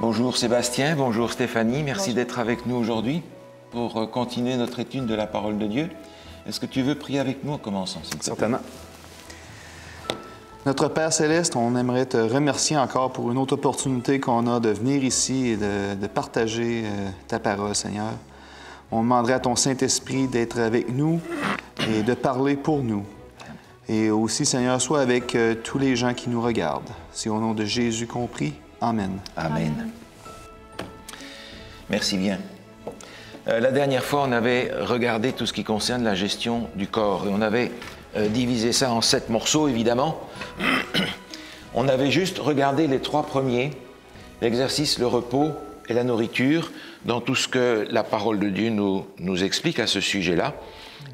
Bonjour Sébastien, bonjour Stéphanie, merci d'être avec nous aujourd'hui pour continuer notre étude de la parole de Dieu. Est-ce que tu veux prier avec nous en commençant, s'il te plaît? Certainement. Notre Père Céleste, on aimerait te remercier encore pour une autre opportunité qu'on a de venir ici et de partager ta parole, Seigneur. On demanderait à ton Saint-Esprit d'être avec nous et de parler pour nous. Et aussi, Seigneur, sois avec tous les gens qui nous regardent. C'est au nom de Jésus qu'on prie. Amen. Amen. Merci bien. La dernière fois, on avait regardé tout ce qui concerne la gestion du corps et on avait divisé ça en 7 morceaux, évidemment. On avait juste regardé les 3 premiers, l'exercice, le repos et la nourriture, dans tout ce que la parole de Dieu nous explique à ce sujet-là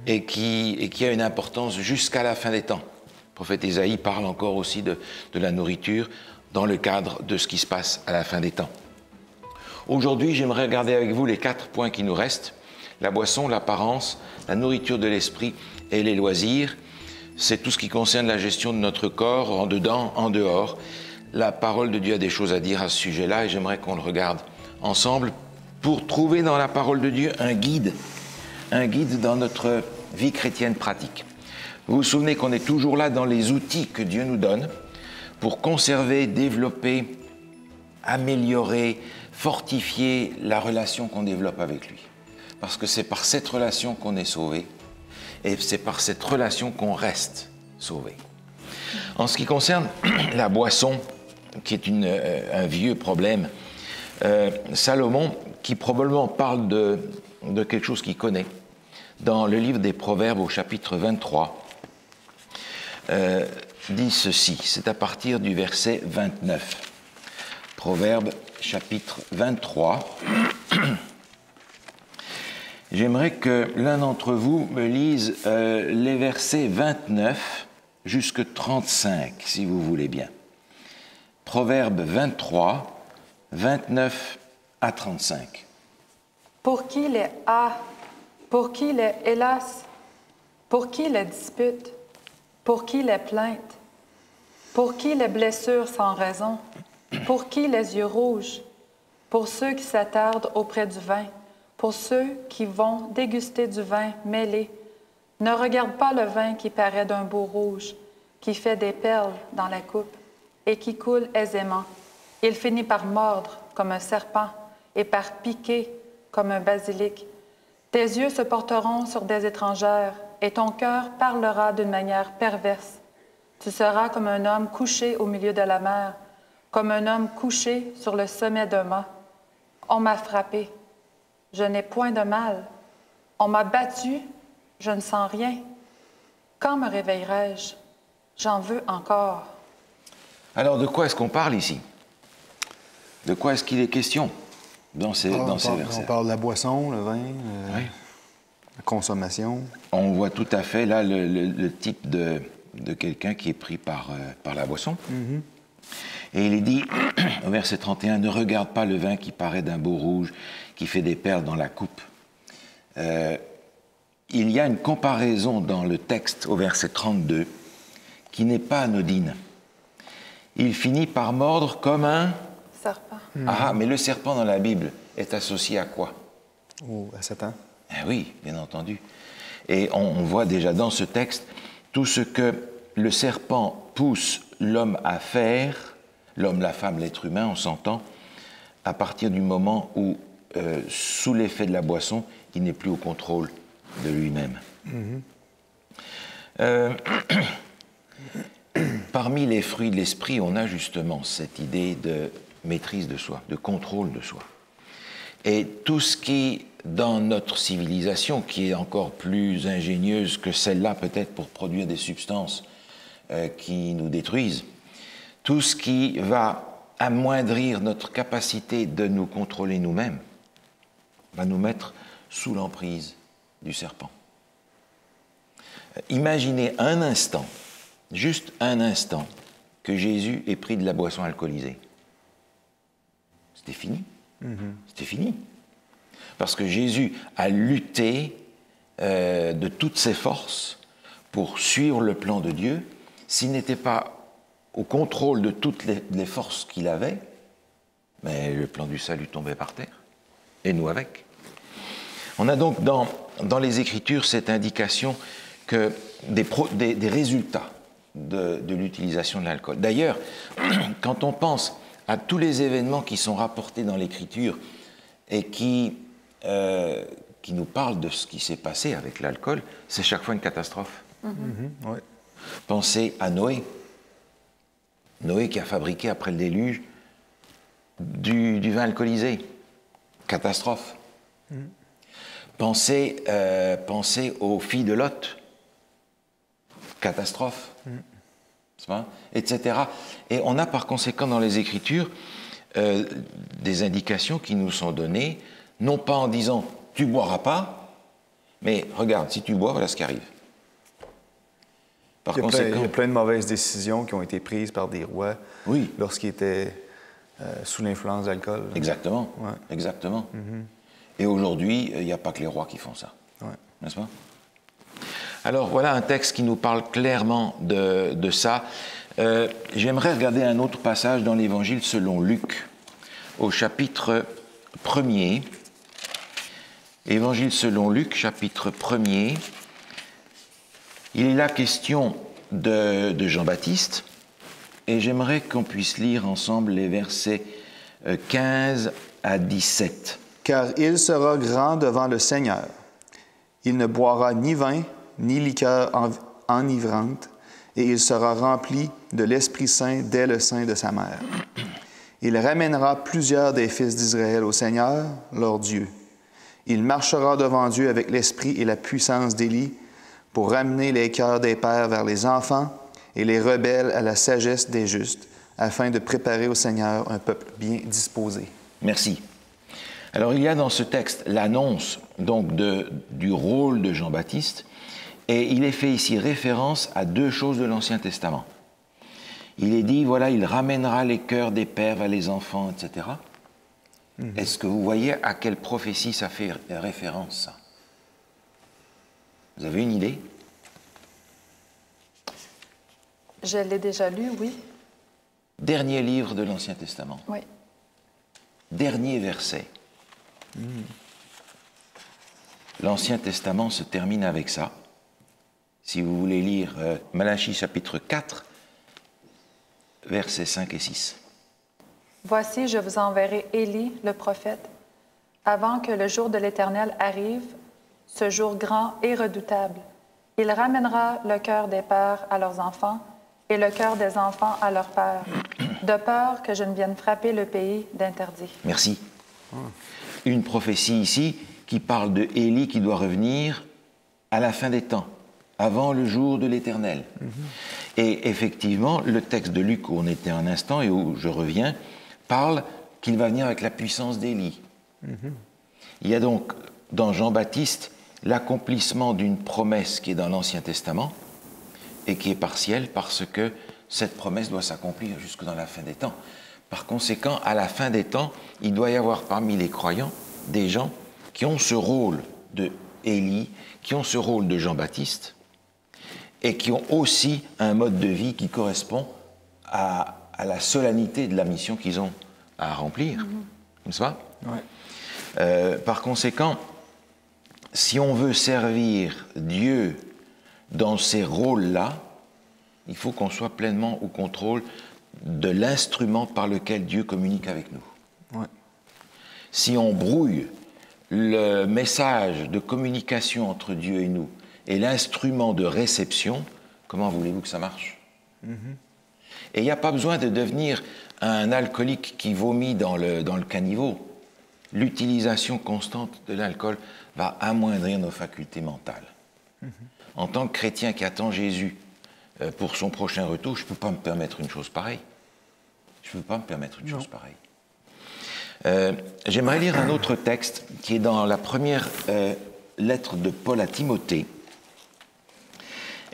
et qui a une importance jusqu'à la fin des temps. Le prophète Ésaïe parle encore aussi de la nourriture dans le cadre de ce qui se passe à la fin des temps. Aujourd'hui, j'aimerais regarder avec vous les 4 points qui nous restent: la boisson, l'apparence, la nourriture de l'esprit et les loisirs. C'est tout ce qui concerne la gestion de notre corps, en dedans, en dehors. La parole de Dieu a des choses à dire à ce sujet-là et j'aimerais qu'on le regarde ensemble pour trouver dans la parole de Dieu un guide dans notre vie chrétienne pratique. Vous vous souvenez qu'on est toujours là dans les outils que Dieu nous donne pour conserver, développer, améliorer, fortifier la relation qu'on développe avec lui. Parce que c'est par cette relation qu'on est sauvé et c'est par cette relation qu'on reste sauvé. En ce qui concerne la boisson, qui est un vieux problème, Salomon, qui probablement parle de quelque chose qu'il connaît, dans le livre des Proverbes au chapitre 23, dit ceci, c'est à partir du verset 29. Proverbes chapitre 23. J'aimerais que l'un d'entre vous me lise les versets 29 jusqu'à 35, si vous voulez bien. Proverbe 23, 29 à 35. Pour qui les a, pour qui les hélas, pour qui les disputes, pour qui les plaintes, pour qui les blessures sans raison, pour qui les yeux rouges, pour ceux qui s'attardent auprès du vin, pour ceux qui vont déguster du vin mêlé. Ne regarde pas le vin qui paraît d'un beau rouge, qui fait des perles dans la coupe et qui coule aisément. Il finit par mordre comme un serpent et par piquer comme un basilic. Tes yeux se porteront sur des étrangères et ton cœur parlera d'une manière perverse. Tu seras comme un homme couché au milieu de la mer, comme un homme couché sur le sommet d'un mât. On m'a frappé, je n'ai point de mal. On m'a battu, je ne sens rien. Quand me réveillerai-je? J'en veux encore. Alors, de quoi est-ce qu'on parle ici? De quoi est-ce qu'il est question dans ces versets? On parle de la boisson, le vin, oui. La consommation. On voit tout à fait là le type de quelqu'un qui est pris par la boisson. Mm-hmm. Et il est dit, au verset 31, « Ne regarde pas le vin qui paraît d'un beau rouge, qui fait des perles dans la coupe. » Il y a une comparaison dans le texte, au verset 32, qui n'est pas anodine. Il finit par mordre comme un... serpent. Ah, mais le serpent dans la Bible est associé à quoi? Oh, à Satan. Ah oui, bien entendu. Et on voit déjà dans ce texte tout ce que le serpent pousse l'homme à faire, l'homme, la femme, l'être humain, on s'entend, à partir du moment où, sous l'effet de la boisson, il n'est plus au contrôle de lui-même. Mm-hmm. Parmi les fruits de l'esprit, on a justement cette idée de maîtrise de soi, de contrôle de soi. Et tout ce qui, dans notre civilisation, qui est encore plus ingénieuse que celle-là peut-être pour produire des substances qui nous détruisent, tout ce qui va amoindrir notre capacité de nous contrôler nous-mêmes, va nous mettre sous l'emprise du serpent. Imaginez un instant, juste un instant, que Jésus ait pris de la boisson alcoolisée. C'était fini. C'était fini. Parce que Jésus a lutté de toutes ses forces pour suivre le plan de Dieu. S'il n'était pas au contrôle de toutes les forces qu'il avait, Mais le plan du salut tombait par terre, et nous avec. On a donc dans les Écritures cette indication que des résultats de l'utilisation de l'alcool. D'ailleurs, quand on pense à tous les événements qui sont rapportés dans l'Écriture et qui nous parlent de ce qui s'est passé avec l'alcool, c'est chaque fois une catastrophe. Ouais. Pensez à Noé. Noé qui a fabriqué après le déluge du vin alcoolisé. Catastrophe. Pensez aux filles de Lot. Catastrophe. Etc. Et on a par conséquent dans les Écritures des indications qui nous sont données, non pas en disant « tu boiras pas », mais regarde, si tu bois, voilà ce qui arrive. Par conséquent, il y a plein de mauvaises décisions qui ont été prises par des rois lorsqu'ils étaient sous l'influence d'alcool. Exactement. Ouais. Exactement. Et aujourd'hui, il n'y a pas que les rois qui font ça. Ouais. N'est-ce pas? Alors, voilà un texte qui nous parle clairement de ça. J'aimerais regarder un autre passage dans l'Évangile selon Luc, au chapitre 1er. Évangile selon Luc, chapitre 1er. Il est là question de Jean-Baptiste, et j'aimerais qu'on puisse lire ensemble les versets 15 à 17. « Car il sera grand devant le Seigneur. Il ne boira ni vin, ni liqueur enivrante, et il sera rempli de l'Esprit Saint dès le sein de sa mère. Il ramènera plusieurs des fils d'Israël au Seigneur, leur Dieu. Il marchera devant Dieu avec l'esprit et la puissance d'Élie, pour ramener les cœurs des pères vers les enfants et les rebelles à la sagesse des justes, afin de préparer au Seigneur un peuple bien disposé. » Merci. Alors, il y a dans ce texte l'annonce donc du rôle de Jean-Baptiste, et il est fait ici référence à deux choses de l'Ancien Testament. Il est dit, voilà, il ramènera les cœurs des pères vers les enfants, etc. Est-ce que vous voyez à quelle prophétie ça fait référence, ça? Vous avez une idée? Je l'ai déjà lu, oui. Dernier livre de l'Ancien Testament. Oui. Dernier verset. L'Ancien Testament se termine avec ça. Si vous voulez lire Malachie chapitre 4, versets 5 et 6. Voici, je vous enverrai Élie, le prophète, avant que le jour de l'Éternel arrive, ce jour grand et redoutable. Il ramènera le cœur des pères à leurs enfants et le cœur des enfants à leurs pères, de peur que je ne vienne frapper le pays d'interdit. Merci. Une prophétie ici qui parle de Élie qui doit revenir à la fin des temps, avant le jour de l'Éternel. Et effectivement, le texte de Luc où on était un instant et où je reviens, parle qu'il va venir avec la puissance d'Élie. Il y a donc dans Jean-Baptiste l'accomplissement d'une promesse qui est dans l'Ancien Testament et qui est partielle parce que cette promesse doit s'accomplir jusque dans la fin des temps. Par conséquent, à la fin des temps, il doit y avoir parmi les croyants des gens qui ont ce rôle de Élie, qui ont ce rôle de Jean-Baptiste et qui ont aussi un mode de vie qui correspond à la solennité de la mission qu'ils ont à remplir. N'est-ce pas? Ouais. Par conséquent, si on veut servir Dieu dans ces rôles-là, il faut qu'on soit pleinement au contrôle de l'instrument par lequel Dieu communique avec nous. Ouais. Si on brouille le message de communication entre Dieu et nous et l'instrument de réception, comment voulez-vous que ça marche? Et il n'y a pas besoin de devenir un alcoolique qui vomit dans le caniveau. L'utilisation constante de l'alcool va amoindrir nos facultés mentales. En tant que chrétien qui attend Jésus pour son prochain retour, je ne peux pas me permettre une chose pareille. Je ne peux pas me permettre une chose pareille. J'aimerais lire un autre texte qui est dans la première lettre de Paul à Timothée.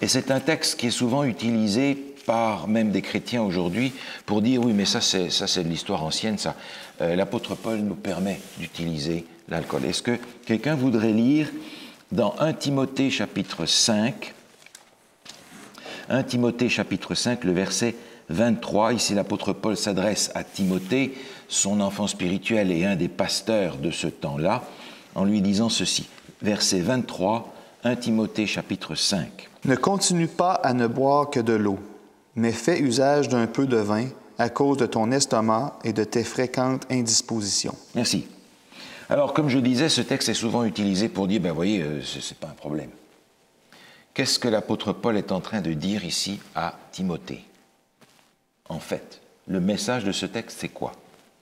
Et c'est un texte qui est souvent utilisé par même des chrétiens aujourd'hui pour dire oui, mais ça c'est de l'histoire ancienne, ça. L'apôtre Paul nous permet d'utiliser l'alcool. Est-ce que quelqu'un voudrait lire dans 1 Timothée chapitre 5, 1 Timothée chapitre 5, le verset 23. Ici, l'apôtre Paul s'adresse à Timothée, son enfant spirituel et un des pasteurs de ce temps-là, en lui disant ceci. Verset 23, 1 Timothée chapitre 5. Ne continue pas à ne boire que de l'eau, mais fais usage d'un peu de vin à cause de ton estomac et de tes fréquentes indispositions. Merci. Alors, comme je disais, ce texte est souvent utilisé pour dire, ben voyez, c'est pas un problème. Qu'est-ce que l'apôtre Paul est en train de dire ici à Timothée? En fait, le message de ce texte, c'est quoi?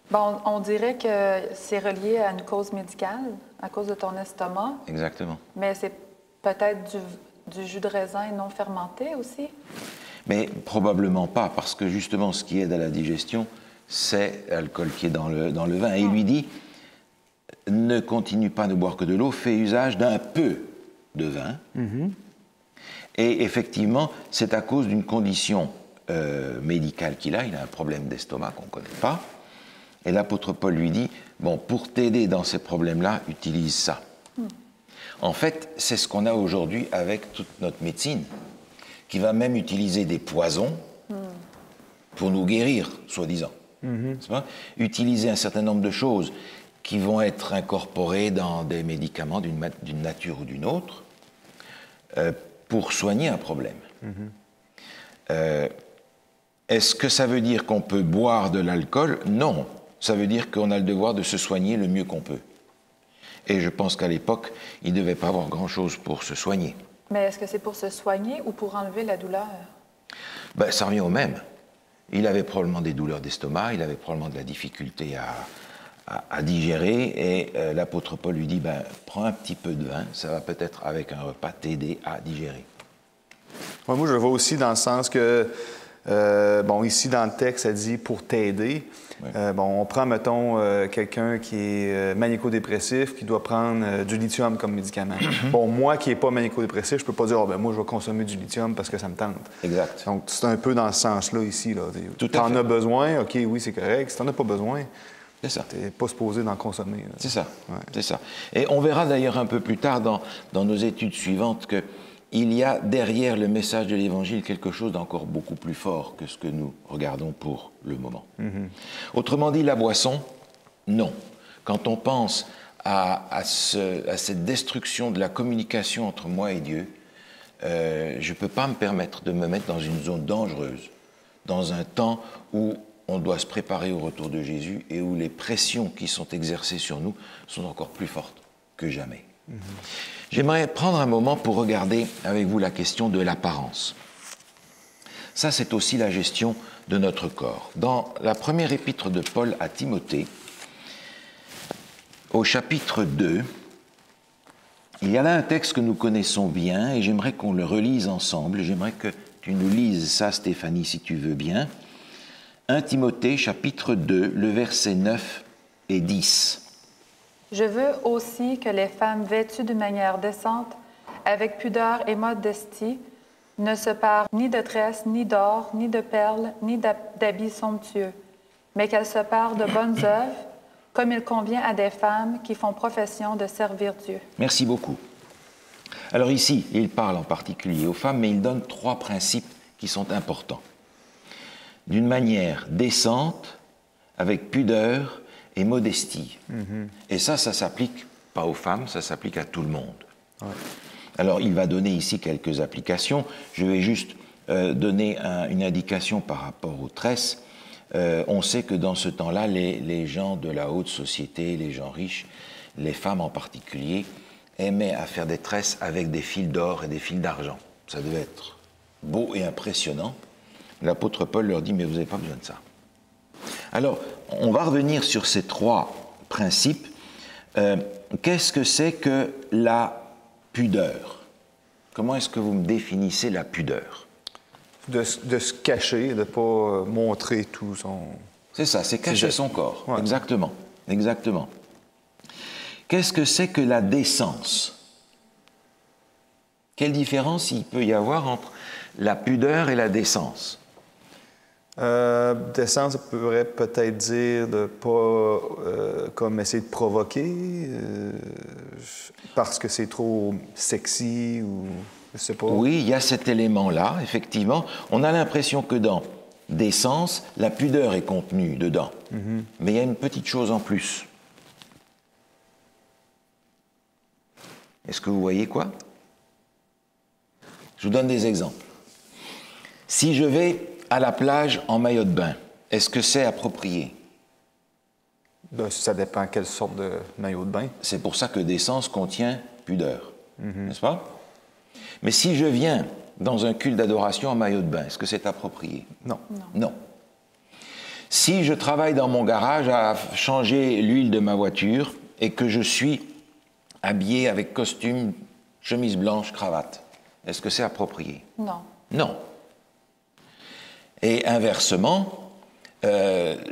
Bon, on dirait que c'est relié à une cause médicale, à cause de ton estomac. Exactement. Mais c'est peut-être du jus de raisin non fermenté aussi? Mais probablement pas, parce que justement, ce qui aide à la digestion, c'est l'alcool qui est dans le vin. Et il lui dit, ne continue pas à ne boire que de l'eau, fais usage d'un peu de vin. Et effectivement, c'est à cause d'une condition médicale qu'il a un problème d'estomac qu'on ne connaît pas. Et l'apôtre Paul lui dit, bon, pour t'aider dans ces problèmes-là, utilise ça. En fait, c'est ce qu'on a aujourd'hui avec toute notre médecine, qui va même utiliser des poisons pour nous guérir, soi-disant. C'est pas? Utiliser un certain nombre de choses qui vont être incorporées dans des médicaments d'une nature ou d'une autre pour soigner un problème. Est-ce que ça veut dire qu'on peut boire de l'alcool? Non. Ça veut dire qu'on a le devoir de se soigner le mieux qu'on peut. Et je pense qu'à l'époque, il ne devait pas avoir grand-chose pour se soigner. Mais est-ce que c'est pour se soigner ou pour enlever la douleur? Ben, ça revient au même. Il avait probablement des douleurs d'estomac, il avait probablement de la difficulté à digérer, et l'apôtre Paul lui dit, ben, prends un petit peu de vin, ça va peut-être avec un repas t'aider à digérer. Ouais, moi, je le vois aussi dans le sens que, bon, ici dans le texte, ça dit pour t'aider. Oui. Bon, on prend, mettons, quelqu'un qui est maniaco-dépressif, qui doit prendre du lithium comme médicament. Bon, moi qui n'ai pas maniaco-dépressif, je peux pas dire, oh, ben, moi, je vais consommer du lithium parce que ça me tente. Exact. Donc, c'est un peu dans ce sens-là ici. Là. Tout à T'en fait. as besoin, OK, oui, c'est correct. Si t'en as pas besoin, C'est ça. t'es pas supposé d'en consommer. Là. C'est ça. Ouais. C'est ça. Et on verra d'ailleurs un peu plus tard dans nos études suivantes que il y a derrière le message de l'Évangile quelque chose d'encore beaucoup plus fort que ce que nous regardons pour le moment. Autrement dit, la boisson, non. Quand on pense à cette destruction de la communication entre moi et Dieu, je ne peux pas me permettre de me mettre dans une zone dangereuse, dans un temps où on doit se préparer au retour de Jésus et où les pressions qui sont exercées sur nous sont encore plus fortes que jamais. J'aimerais prendre un moment pour regarder avec vous la question de l'apparence. Ça, c'est aussi la gestion de notre corps. Dans la première épître de Paul à Timothée, au chapitre 2, il y a là un texte que nous connaissons bien et j'aimerais qu'on le relise ensemble. J'aimerais que tu nous lises ça, Stéphanie, si tu veux bien. 1 Timothée, chapitre 2, le verset 9 et 10. Je veux aussi que les femmes vêtues d'une manière décente, avec pudeur et modestie, ne se parent ni de tresses, ni d'or, ni de perles, ni d'habits somptueux, mais qu'elles se parent de bonnes œuvres, comme il convient à des femmes qui font profession de servir Dieu. Merci beaucoup. Alors ici, il parle en particulier aux femmes, mais il donne 3 principes qui sont importants. D'une manière décente, avec pudeur et modestie. Et ça s'applique pas aux femmes, ça s'applique à tout le monde. Ouais. Alors, il va donner ici quelques applications. Je vais juste donner une indication par rapport aux tresses. On sait que dans ce temps-là, les gens de la haute société, les gens riches, les femmes en particulier, aimaient à faire des tresses avec des fils d'or et des fils d'argent. Ça devait être beau et impressionnant. L'apôtre Paul leur dit, mais vous n'avez pas besoin de ça. Alors, on va revenir sur ces 3 principes. Qu'est-ce que c'est que la pudeur? Comment est-ce que vous me définissez la pudeur? De se cacher, de ne pas montrer tout son... C'est ça, c'est cacher son corps. Ouais. Exactement, exactement. Qu'est-ce que c'est que la décence? Quelle différence il peut y avoir entre la pudeur et la décence? Décence, ça pourrait peut-être dire de ne pas comme essayer de provoquer parce que c'est trop sexy ou je sais pas. Oui, il y a cet élément-là, effectivement. On a l'impression que dans décence, la pudeur est contenue dedans. Mais il y a une petite chose en plus. Est-ce que vous voyez quoi? Je vous donne des exemples. Si je vais à la plage en maillot de bain, est-ce que c'est approprié? Ben, ça dépend quelle sorte de maillot de bain. C'est pour ça que décence contient pudeur, n'est-ce pas? Mais si je viens dans un culte d'adoration en maillot de bain, est-ce que c'est approprié? Non. Non. Si je travaille dans mon garage à changer l'huile de ma voiture et que je suis habillé avec costume, chemise blanche, cravate, est-ce que c'est approprié? Non. Non. Et inversement,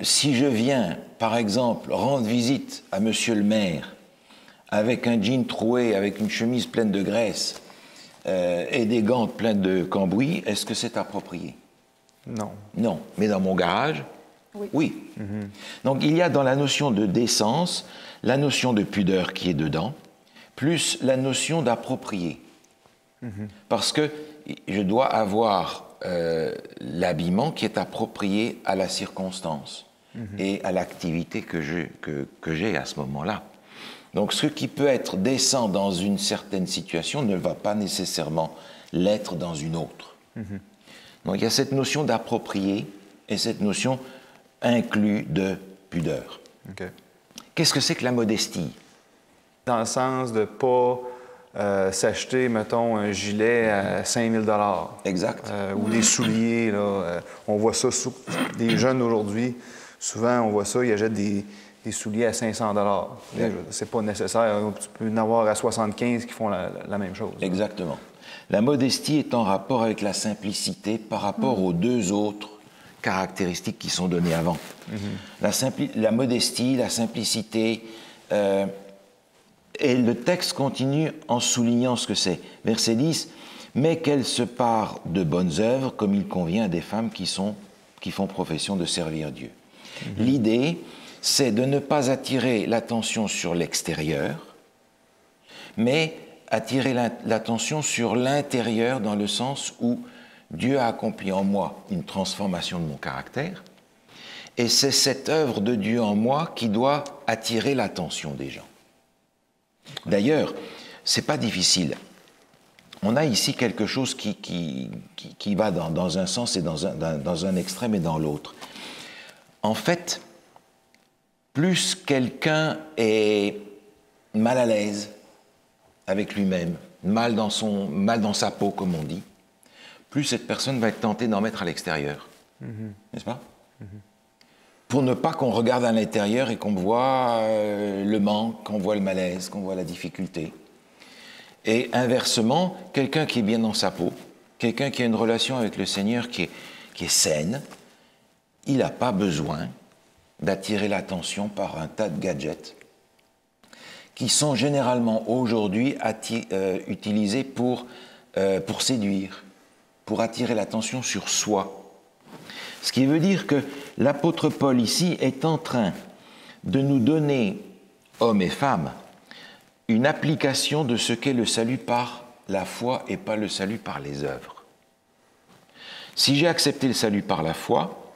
si je viens, par exemple, rendre visite à monsieur le maire avec un jean troué, avec une chemise pleine de graisse et des gants pleins de cambouis, est-ce que c'est approprié? Non. Non. Mais dans mon garage, oui. Donc il y a dans la notion de décence la notion de pudeur qui est dedans, plus la notion d'approprié. Parce que je dois avoir l'habillement qui est approprié à la circonstance et à l'activité que j'ai à ce moment-là. Donc ce qui peut être décent dans une certaine situation ne va pas nécessairement l'être dans une autre. Donc il y a cette notion d'approprié et cette notion inclue de pudeur. OK. Qu'est-ce que c'est que la modestie? Dans le sens de ne pas s'acheter, mettons, un gilet à 5 000 Exact. ou des souliers. Là, on voit ça, des jeunes aujourd'hui, souvent on voit ça, ils achètent des souliers à 500 C'est pas nécessaire. Tu peux en avoir à 75 qui font la même chose. Exactement. La modestie est en rapport avec la simplicité par rapport aux deux autres caractéristiques qui sont données avant. La modestie, la simplicité, et le texte continue en soulignant ce que c'est. Verset 10, « Mais qu'elle se pare de bonnes œuvres, comme il convient à des femmes qui font profession de servir Dieu. » L'idée, c'est de ne pas attirer l'attention sur l'extérieur, mais attirer l'attention sur l'intérieur dans le sens où Dieu a accompli en moi une transformation de mon caractère, et c'est cette œuvre de Dieu en moi qui doit attirer l'attention des gens. D'ailleurs, c'est pas difficile. On a ici quelque chose qui va dans un sens et dans un extrême et dans l'autre. En fait, plus quelqu'un est mal à l'aise avec lui-même, mal dans sa peau, comme on dit, plus cette personne va être tentée d'en mettre à l'extérieur. N'est-ce pas? Pour ne pas qu'on regarde à l'intérieur et qu'on voit le manque, qu'on voit le malaise, qu'on voit la difficulté. Et inversement, quelqu'un qui est bien dans sa peau, quelqu'un qui a une relation avec le Seigneur qui est saine, il n'a pas besoin d'attirer l'attention par un tas de gadgets qui sont généralement aujourd'hui utilisés pour séduire, pour attirer l'attention sur soi. Ce qui veut dire que l'apôtre Paul ici est en train de nous donner, hommes et femmes, une application de ce qu'est le salut par la foi et pas le salut par les œuvres. Si j'ai accepté le salut par la foi,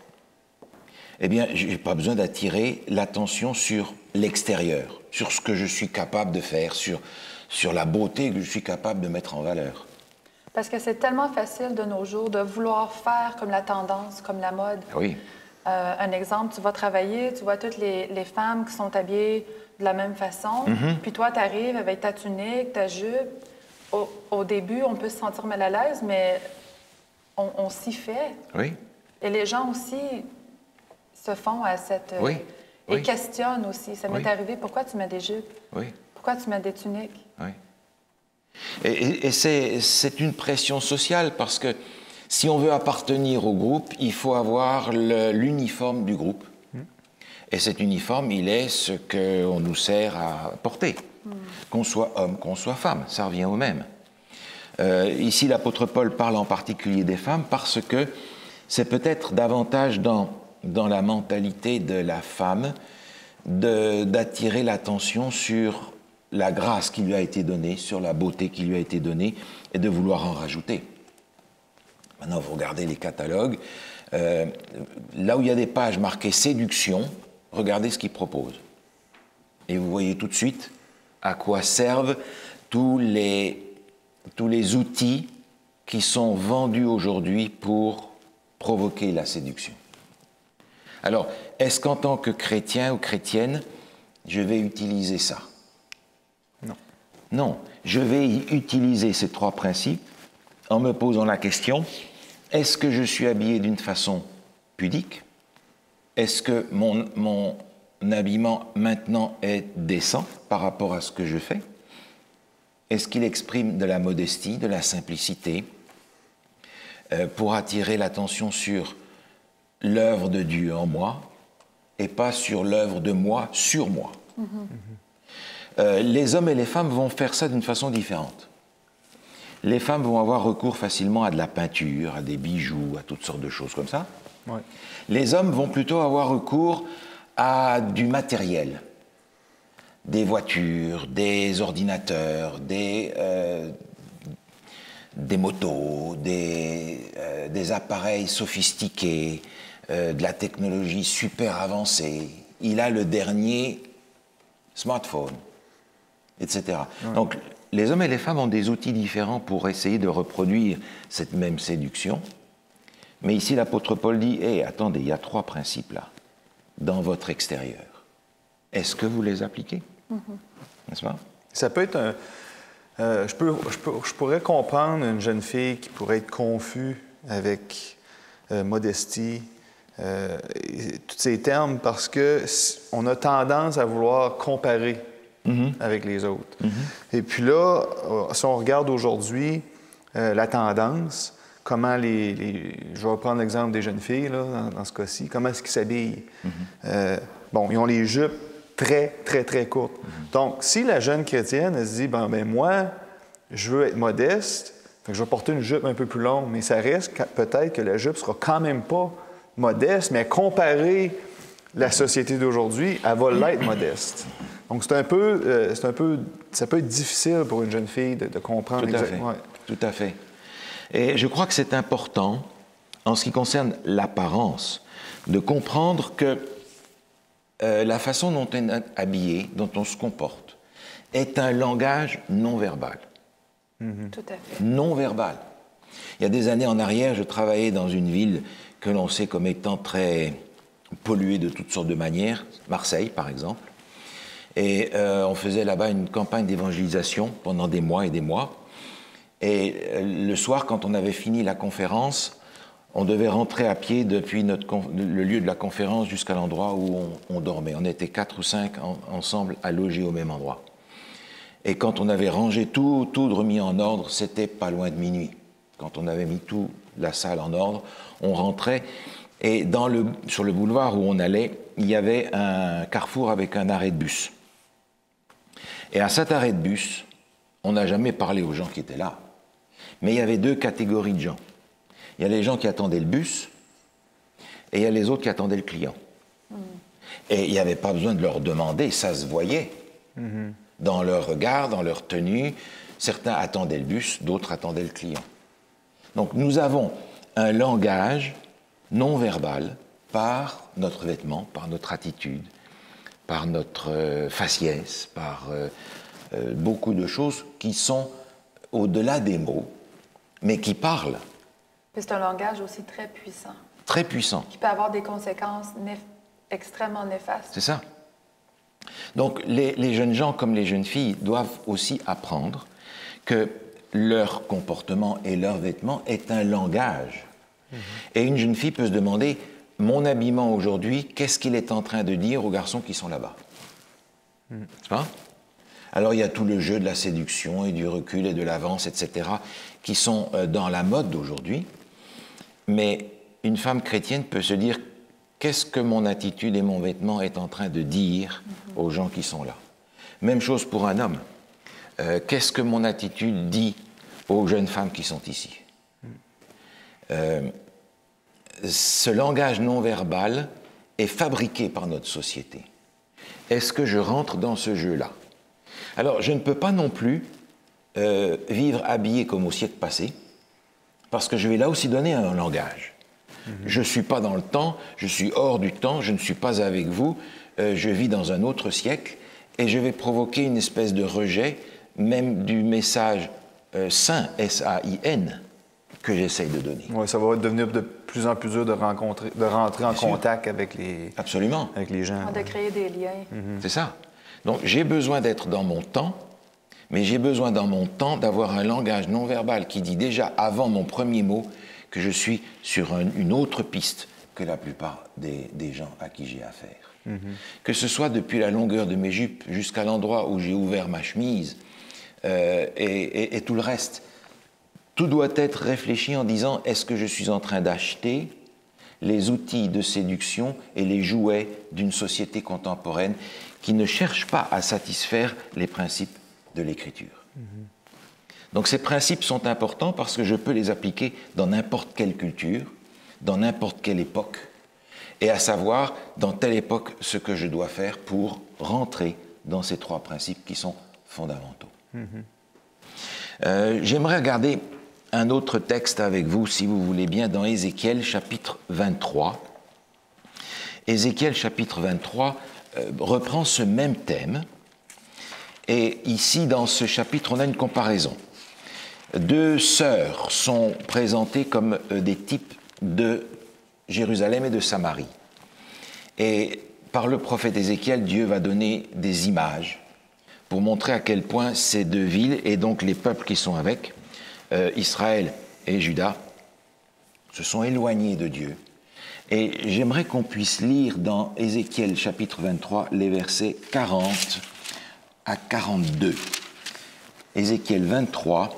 eh bien, je n'ai pas besoin d'attirer l'attention sur l'extérieur, sur ce que je suis capable de faire, sur la beauté que je suis capable de mettre en valeur. Parce que c'est tellement facile de nos jours de vouloir faire comme la tendance, comme la mode. Oui. Un exemple, tu vas travailler, tu vois toutes les femmes qui sont habillées de la même façon, puis toi, tu arrives avec ta tunique, ta jupe. Au début, on peut se sentir mal à l'aise, mais on s'y fait. Oui. Et les gens aussi se font à cette... Oui. Et Oui. questionnent aussi. Ça m'est arrivé, pourquoi tu mets des jupes? Oui. Pourquoi tu mets des tuniques? Oui. Et c'est une pression sociale parce que si on veut appartenir au groupe, il faut avoir l'uniforme du groupe. Et cet uniforme, il est ce qu'on nous sert à porter. Qu'on soit homme, qu'on soit femme, ça revient au même. Ici, l'apôtre Paul parle en particulier des femmes parce que c'est peut-être davantage dans la mentalité de la femme d'attirer l'attention sur la grâce qui lui a été donnée, sur la beauté qui lui a été donnée, et de vouloir en rajouter. Maintenant, vous regardez les catalogues, Là où il y a des pages marquées séduction, regardez ce qu'il propose. Et vous voyez tout de suite à quoi servent tous les outils qui sont vendus aujourd'hui pour provoquer la séduction. Alors, est-ce qu'en tant que chrétien ou chrétienne, je vais utiliser ça? Non. Non, je vais utiliser ces 3 principes en me posant la question, est-ce que je suis habillé d'une façon pudique? Est-ce que mon habillement maintenant est décent par rapport à ce que je fais? Est-ce qu'il exprime de la modestie, de la simplicité, pour attirer l'attention sur l'œuvre de Dieu en moi et pas sur l'œuvre de moi sur moi? Les hommes et les femmes vont faire ça d'une façon différente. Les femmes vont avoir recours facilement à de la peinture, à des bijoux, à toutes sortes de choses comme ça. Ouais. Les hommes vont plutôt avoir recours à du matériel, des voitures, des ordinateurs, des motos, des appareils sophistiqués, de la technologie super avancée. Il a le dernier smartphone, etc. Ouais. Donc, les hommes et les femmes ont des outils différents pour essayer de reproduire cette même séduction. Mais ici, l'apôtre Paul dit, hey, attendez, il y a 3 principes là, dans votre extérieur. Est-ce que vous les appliquez? N'est-ce pas? Ça peut être un... je pourrais comprendre une jeune fille qui pourrait être confuse avec modestie, tous ces termes, parce qu'on a tendance à vouloir comparer avec les autres. Et puis là, si on regarde aujourd'hui la tendance, comment je vais prendre l'exemple des jeunes filles là, dans ce cas-ci, comment est-ce qu'ils s'habillent? Bon, ils ont les jupes très, très, très courtes. Donc, si la jeune chrétienne, elle se dit, ben moi, je veux être modeste, fait que je vais porter une jupe un peu plus longue, mais ça reste peut-être que la jupe sera quand même pas modeste, mais comparée la société d'aujourd'hui, elle va l'être modeste. Donc, ça peut être difficile pour une jeune fille de comprendre exactement. Tout à fait. Et je crois que c'est important, en ce qui concerne l'apparence, de comprendre que la façon dont on est habillé, dont on se comporte, est un langage non verbal. Tout à fait. Non verbal. Il y a des années en arrière, je travaillais dans une ville que l'on sait comme étant très polluée de toutes sortes de manières, Marseille par exemple. Et on faisait là-bas une campagne d'évangélisation pendant des mois et des mois. Et le soir, quand on avait fini la conférence, on devait rentrer à pied depuis le lieu de la conférence jusqu'à l'endroit où on dormait. On était 4 ou 5 ensemble à loger au même endroit. Et quand on avait rangé tout remis en ordre, c'était pas loin de minuit. Quand on avait mis toute la salle en ordre, on rentrait. Et sur le boulevard où on allait, il y avait un carrefour avec un arrêt de bus. Et à cet arrêt de bus, on n'a jamais parlé aux gens qui étaient là. Mais il y avait 2 catégories de gens. Il y a les gens qui attendaient le bus et il y a les autres qui attendaient le client. Et il n'y avait pas besoin de leur demander, ça se voyait. Dans leur regard, dans leur tenue. Certains attendaient le bus, d'autres attendaient le client. Donc nous avons un langage non verbal par notre vêtement, par notre attitude, par notre faciès, par beaucoup de choses qui sont au-delà des mots, mais qui parlent. C'est un langage aussi très puissant. Très puissant. Qui peut avoir des conséquences extrêmement néfastes. C'est ça. Donc les jeunes gens comme les jeunes filles doivent aussi apprendre que leur comportement et leur vêtement est un langage. Et une jeune fille peut se demander, mon habillement aujourd'hui, qu'est-ce qu'il est en train de dire aux garçons qui sont là-bas? C'est pas? Alors il y a tout le jeu de la séduction et du recul et de l'avance, etc., qui sont dans la mode d'aujourd'hui. Mais une femme chrétienne peut se dire, qu'est-ce que mon attitude et mon vêtement est en train de dire aux gens qui sont là? Même chose pour un homme. Qu'est-ce que mon attitude dit aux jeunes femmes qui sont ici? Ce langage non verbal est fabriqué par notre société. Est-ce que je rentre dans ce jeu-là? Alors, je ne peux pas non plus vivre habillé comme au siècle passé, parce que je vais là aussi donner un langage. Je ne suis pas dans le temps, je suis hors du temps, je ne suis pas avec vous, je vis dans un autre siècle et je vais provoquer une espèce de rejet même du message saint, S-A-I-N, que j'essaye de donner. Oui, ça va devenir de plus en plus dur de rentrer en contact avec les, Absolument. avec les gens. De créer des liens. C'est ça. Donc j'ai besoin d'être dans mon temps, mais j'ai besoin dans mon temps d'avoir un langage non verbal qui dit déjà avant mon premier mot que je suis sur une autre piste que la plupart des gens à qui j'ai affaire. Que ce soit depuis la longueur de mes jupes jusqu'à l'endroit où j'ai ouvert ma chemise et tout le reste. Tout doit être réfléchi en disant, est-ce que je suis en train d'acheter les outils de séduction et les jouets d'une société contemporaine qui ne cherche pas à satisfaire les principes de l'écriture. Donc ces principes sont importants parce que je peux les appliquer dans n'importe quelle culture, dans n'importe quelle époque, et à savoir, dans telle époque, ce que je dois faire pour rentrer dans ces trois principes qui sont fondamentaux. J'aimerais regarder un autre texte avec vous, si vous voulez bien, dans Ézéchiel chapitre 23. Ézéchiel chapitre 23 reprend ce même thème. Et ici, dans ce chapitre, on a une comparaison. Deux sœurs sont présentées comme des types de Jérusalem et de Samarie. Et par le prophète Ézéchiel, Dieu va donner des images pour montrer à quel point ces deux villes, et donc les peuples qui sont avec, Israël et Juda, se sont éloignés de Dieu. Et j'aimerais qu'on puisse lire dans Ézéchiel chapitre 23 les versets 40 à 42. Ézéchiel 23,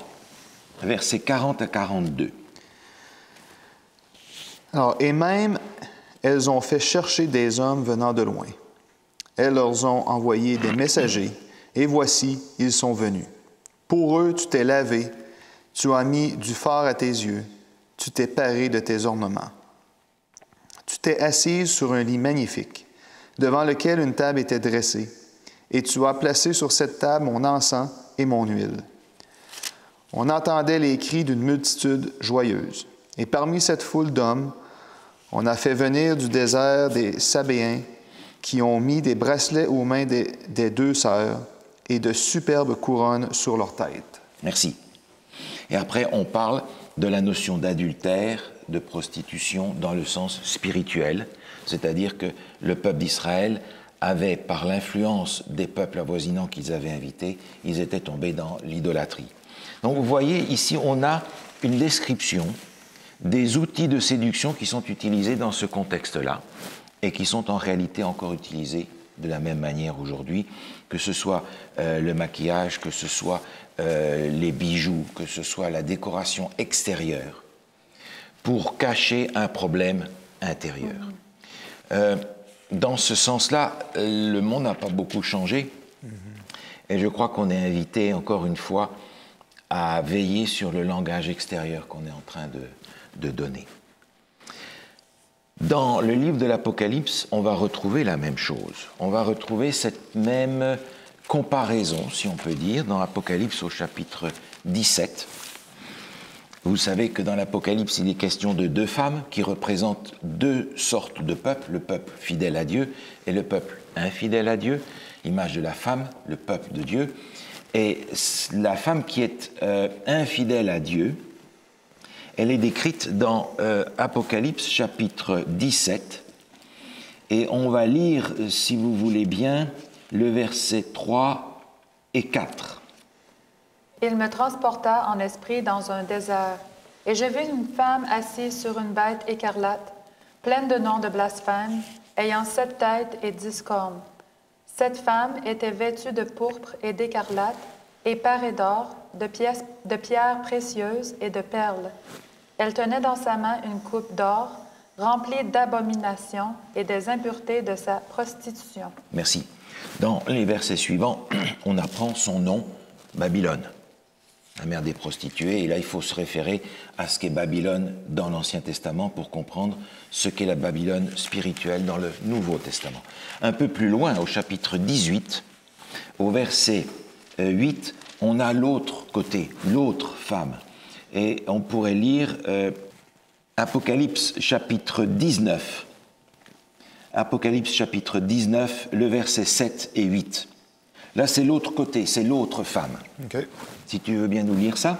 versets 40 à 42. Alors, et même, elles ont fait chercher des hommes venant de loin. Elles leur ont envoyé des messagers, et voici, ils sont venus. Pour eux, tu t'es lavé, tu as mis du fard à tes yeux, tu t'es paré de tes ornements. Tu t'es assise sur un lit magnifique, devant lequel une table était dressée, et tu as placé sur cette table mon encens et mon huile. On entendait les cris d'une multitude joyeuse, et parmi cette foule d'hommes, on a fait venir du désert des Sabéens qui ont mis des bracelets aux mains des deux sœurs et de superbes couronnes sur leurs têtes. Merci. Et après, on parle de la notion d'adultère, de prostitution dans le sens spirituel, c'est-à-dire que le peuple d'Israël avait, par l'influence des peuples avoisinants qu'ils avaient invités, ils étaient tombés dans l'idolâtrie. Donc vous voyez, ici, on a une description des outils de séduction qui sont utilisés dans ce contexte-là et qui sont en réalité encore utilisés de la même manière aujourd'hui, que ce soit le maquillage, que ce soit les bijoux, que ce soit la décoration extérieure, pour cacher un problème intérieur. Dans ce sens-là, le monde n'a pas beaucoup changé, et je crois qu'on est invité, encore une fois, à veiller sur le langage extérieur qu'on est en train de donner. Dans le livre de l'Apocalypse, on va retrouver la même chose. On va retrouver cette même comparaison, si on peut dire, dans l'Apocalypse au chapitre 17. Vous savez que dans l'Apocalypse, il est question de deux femmes qui représentent deux sortes de peuples, le peuple fidèle à Dieu et le peuple infidèle à Dieu, image de la femme, le peuple de Dieu. Et la femme qui est infidèle à Dieu, elle est décrite dans Apocalypse chapitre 17, et on va lire, si vous voulez bien, le verset 3 et 4. Il me transporta en esprit dans un désert, et je vis une femme assise sur une bête écarlate, pleine de noms de blasphème, ayant 7 têtes et 10 cornes. Cette femme était vêtue de pourpre et d'écarlate, et parée d'or, de pierres précieuses et de perles. Elle tenait dans sa main une coupe d'or, remplie d'abominations et des impuretés de sa prostitution. Merci. Dans les versets suivants, on apprend son nom, Babylone, la mère des prostituées. Et là, il faut se référer à ce qu'est Babylone dans l'Ancien Testament pour comprendre ce qu'est la Babylone spirituelle dans le Nouveau Testament. Un peu plus loin, au chapitre 18, au verset 8, on a l'autre côté, l'autre femme. Et on pourrait lire Apocalypse chapitre 19. Apocalypse chapitre 19, le verset 7 et 8. Là, c'est l'autre côté, c'est l'autre femme. OK. Si tu veux bien nous lire ça.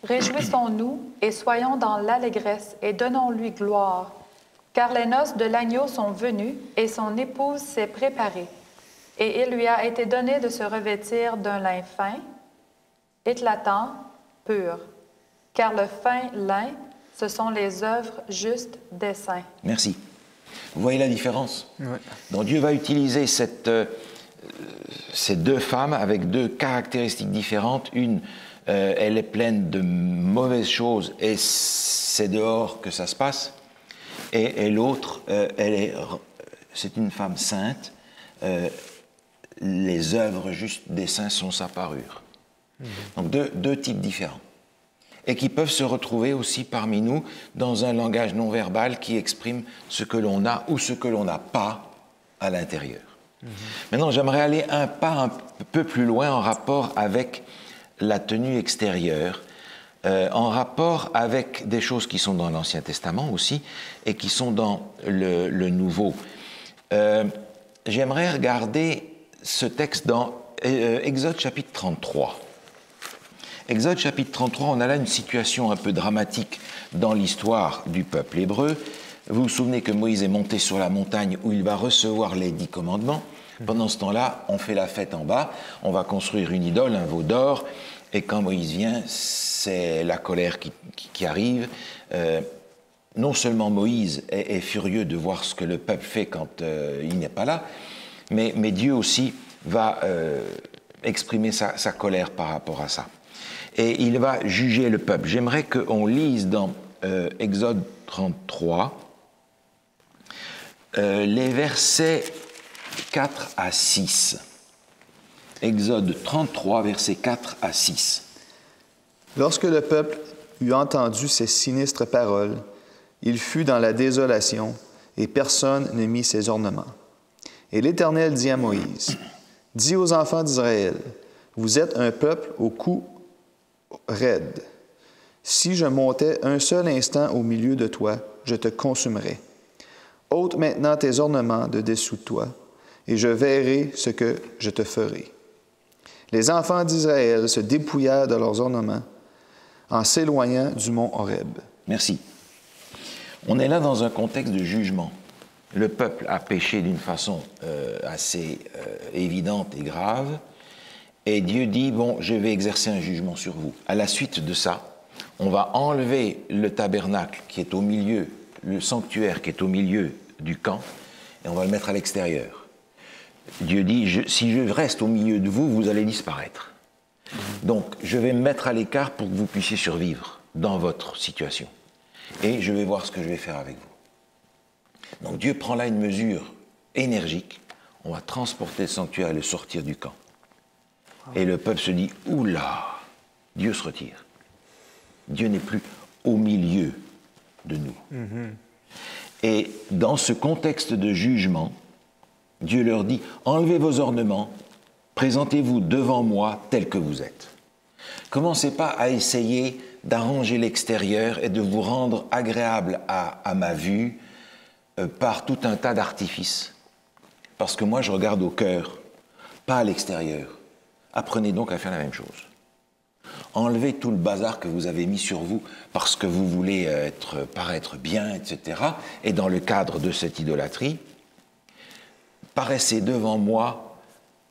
Réjouissons-nous et soyons dans l'allégresse et donnons-lui gloire, car les noces de l'agneau sont venues et son épouse s'est préparée. Et il lui a été donné de se revêtir d'un lin fin, éclatant, pur, car le fin lin, ce sont les œuvres justes des saints. Merci. Vous voyez la différence? Oui. Donc Dieu va utiliser ces deux femmes avec deux caractéristiques différentes. Une, elle est pleine de mauvaises choses et c'est dehors que ça se passe. Et l'autre, c'est une femme sainte. Les œuvres justes des saints sont sa parure. Donc deux types différents. Et qui peuvent se retrouver aussi parmi nous dans un langage non verbal qui exprime ce que l'on a ou ce que l'on n'a pas à l'intérieur. Maintenant, j'aimerais aller un pas un peu plus loin en rapport avec la tenue extérieure, en rapport avec des choses qui sont dans l'Ancien Testament aussi et qui sont dans le Nouveau. J'aimerais regarder ce texte dans Exode chapitre 33. Exode chapitre 33, on a là une situation un peu dramatique dans l'histoire du peuple hébreu. Vous vous souvenez que Moïse est monté sur la montagne où il va recevoir les 10 commandements. Pendant ce temps-là, on fait la fête en bas, on va construire une idole, un veau d'or, et quand Moïse vient, c'est la colère qui arrive. Non seulement Moïse est furieux de voir ce que le peuple fait quand il n'est pas là, mais Dieu aussi va exprimer sa colère par rapport à ça. Et il va juger le peuple. J'aimerais qu'on lise dans Exode 33 les versets 4 à 6. Exode 33, versets 4 à 6. Lorsque le peuple eut entendu ces sinistres paroles, il fut dans la désolation, et personne ne mit ses ornements. Et l'Éternel dit à Moïse, « Dis aux enfants d'Israël, vous êtes un peuple au cou raide. Si je montais un seul instant au milieu de toi, je te consumerais. Ôte maintenant tes ornements de dessous de toi, et je verrai ce que je te ferai. » Les enfants d'Israël se dépouillèrent de leurs ornements en s'éloignant du mont Horeb. Merci. On est là dans un contexte de jugement. Le peuple a péché d'une façon assez évidente et grave, et Dieu dit, bon, je vais exercer un jugement sur vous. À la suite de ça, on va enlever le tabernacle qui est au milieu, le sanctuaire qui est au milieu du camp, et on va le mettre à l'extérieur. Dieu dit, si je reste au milieu de vous, vous allez disparaître. Donc, je vais me mettre à l'écart pour que vous puissiez survivre dans votre situation. Et je vais voir ce que je vais faire avec vous. Donc, Dieu prend là une mesure énergique. On va transporter le sanctuaire et le sortir du camp. Et le peuple se dit, oula, Dieu se retire. Dieu n'est plus au milieu de nous. Et dans ce contexte de jugement, Dieu leur dit, enlevez vos ornements, présentez-vous devant moi tel que vous êtes. Commencez pas à essayer d'arranger l'extérieur et de vous rendre agréable à ma vue par tout un tas d'artifices. Parce que moi, je regarde au cœur, pas à l'extérieur. Apprenez donc à faire la même chose. Enlevez tout le bazar que vous avez mis sur vous parce que vous voulez paraître bien, etc. Et dans le cadre de cette idolâtrie, paraissez devant moi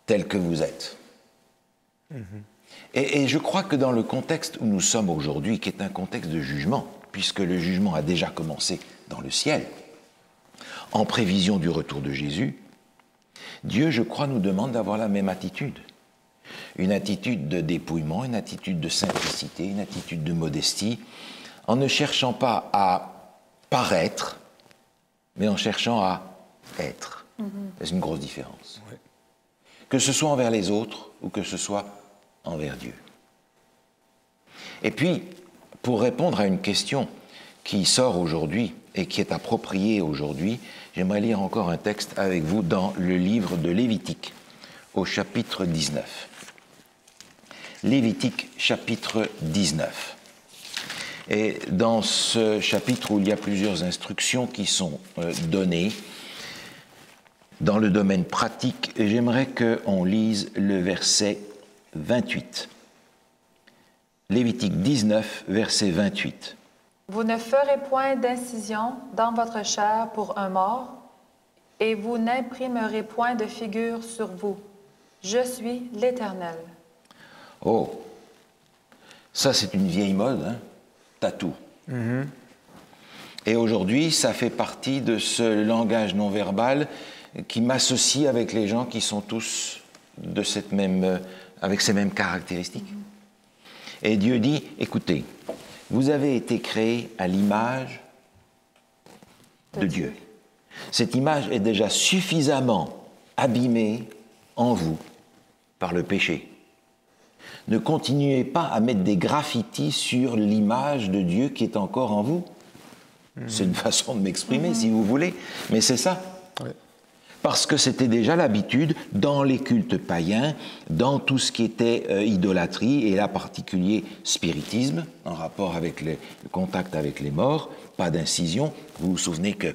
tel que vous êtes. Et je crois que dans le contexte où nous sommes aujourd'hui, qui est un contexte de jugement, puisque le jugement a déjà commencé dans le ciel, en prévision du retour de Jésus, Dieu, je crois, nous demande d'avoir la même attitude. Une attitude de dépouillement, une attitude de simplicité, une attitude de modestie, en ne cherchant pas à paraître, mais en cherchant à être. C'est une grosse différence. Oui. Que ce soit envers les autres ou que ce soit envers Dieu. Et puis, pour répondre à une question qui sort aujourd'hui et qui est appropriée aujourd'hui, j'aimerais lire encore un texte avec vous dans le livre de Lévitique, au chapitre 19. Lévitique, chapitre 19. Et dans ce chapitre où il y a plusieurs instructions qui sont données, dans le domaine pratique, j'aimerais qu'on lise le verset 28. Lévitique 19, verset 28. Vous ne ferez point d'incision dans votre chair pour un mort, et vous n'imprimerez point de figure sur vous. Je suis l'Éternel. Oh, ça c'est une vieille mode, hein? Tatou. Et aujourd'hui, ça fait partie de ce langage non verbal qui m'associe avec les gens qui sont tous de cette même, avec ces mêmes caractéristiques. Et Dieu dit, écoutez, vous avez été créés à l'image de Dieu. Cette image est déjà suffisamment abîmée en vous par le péché. Ne continuez pas à mettre des graffitis sur l'image de Dieu qui est encore en vous. C'est une façon de m'exprimer, si vous voulez, mais c'est ça. Ouais. Parce que c'était déjà l'habitude dans les cultes païens, dans tout ce qui était idolâtrie, et là particulier spiritisme, en rapport avec le contact avec les morts, pas d'incision. Vous vous souvenez que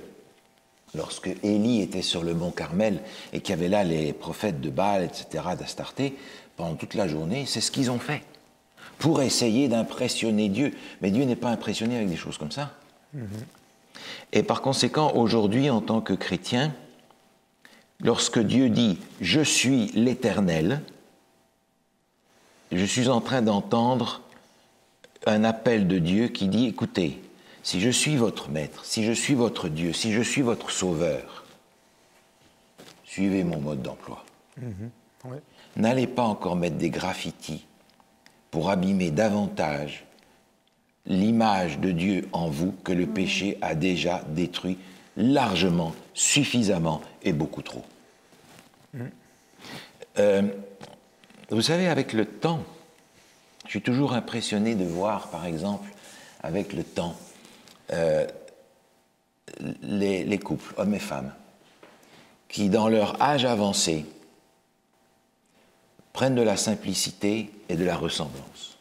lorsque Élie était sur le mont Carmel et qu'il y avait là les prophètes de Baal, etc., d'Astarté, pendant toute la journée, c'est ce qu'ils ont fait pour essayer d'impressionner Dieu. Mais Dieu n'est pas impressionné avec des choses comme ça. Et par conséquent, aujourd'hui, en tant que chrétien, lorsque Dieu dit « Je suis l'Éternel », je suis en train d'entendre un appel de Dieu qui dit « Écoutez, si je suis votre maître, si je suis votre Dieu, si je suis votre sauveur, suivez mon mode d'emploi. Ouais. N'allez pas encore mettre des graffitis pour abîmer davantage l'image de Dieu en vous que le péché a déjà détruit largement, suffisamment et beaucoup trop. Vous savez, avec le temps, je suis toujours impressionné de voir, par exemple, avec le temps, les couples, hommes et femmes, qui, dans leur âge avancé, prennent de la simplicité et de la ressemblance.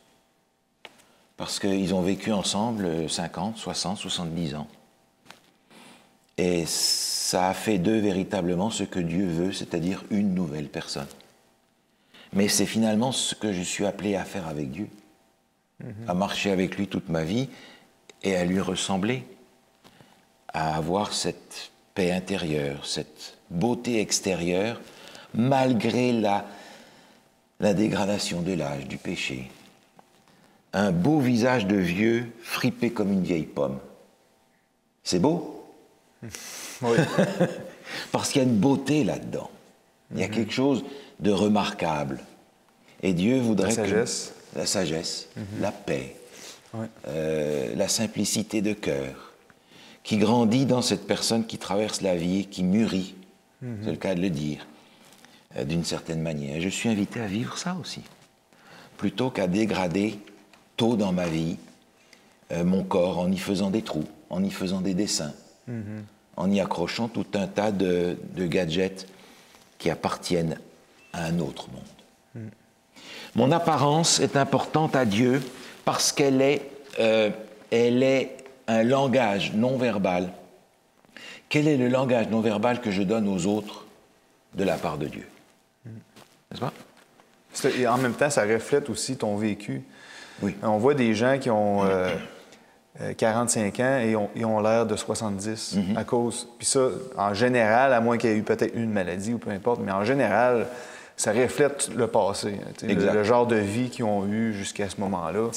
Parce qu'ils ont vécu ensemble 50, 60, 70 ans. Et ça a fait d'eux véritablement ce que Dieu veut, c'est-à-dire une nouvelle personne. Mais c'est finalement ce que je suis appelé à faire avec Dieu. À marcher avec lui toute ma vie et à lui ressembler. À avoir cette paix intérieure, cette beauté extérieure, malgré la dégradation de l'âge, du péché. Un beau visage de vieux, fripé comme une vieille pomme. C'est beau? Oui. Parce qu'il y a une beauté là-dedans. Il y a quelque chose de remarquable. Et Dieu voudrait La sagesse. La sagesse, la paix, Ouais. la simplicité de cœur, qui grandit dans cette personne qui traverse la vie et qui mûrit, c'est le cas de le dire, d'une certaine manière. Et je suis invité à vivre ça aussi, plutôt qu'à dégrader tôt dans ma vie mon corps en y faisant des trous, en y faisant des dessins, en y accrochant tout un tas de gadgets qui appartiennent à un autre monde. Mon apparence est importante à Dieu parce qu'elle est un langage non verbal. Quel est le langage non verbal que je donne aux autres de la part de Dieu? N'est-ce pas? Et en même temps, ça reflète aussi ton vécu. Oui. On voit des gens qui ont 45 ans et ils ont l'air de 70 à cause... Puis ça, en général, à moins qu'il y ait eu peut-être une maladie ou peu importe, mais en général, ça reflète le passé. Le genre de vie qu'ils ont eu jusqu'à ce moment-là.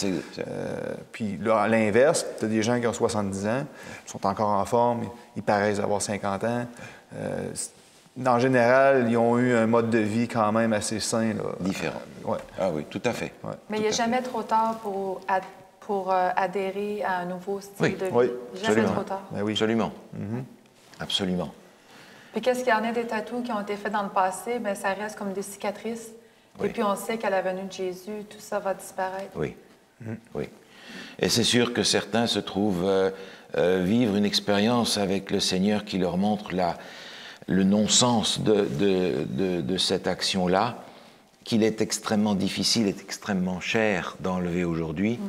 Puis là, à l'inverse, tu as des gens qui ont 70 ans, sont encore en forme, ils paraissent avoir 50 ans. En général, ils ont eu un mode de vie quand même assez sain. Là. Différent. Ouais. Ah oui, tout à fait. Ouais. Mais il n'est jamais trop tard pour adhérer à un nouveau style de vie. Oui, Jamais absolument. trop tard. Ben oui. Absolument. Absolument. Puis qu'est-ce qu'il y en a des tatous qui ont été faits dans le passé, bien, ça reste comme des cicatrices. Oui. Et puis on sait qu'à la venue de Jésus, tout ça va disparaître. Oui. Oui. Et c'est sûr que certains se trouvent vivre une expérience avec le Seigneur qui leur montre le non-sens de cette action-là, qu'il est extrêmement difficile, est extrêmement cher d'enlever aujourd'hui,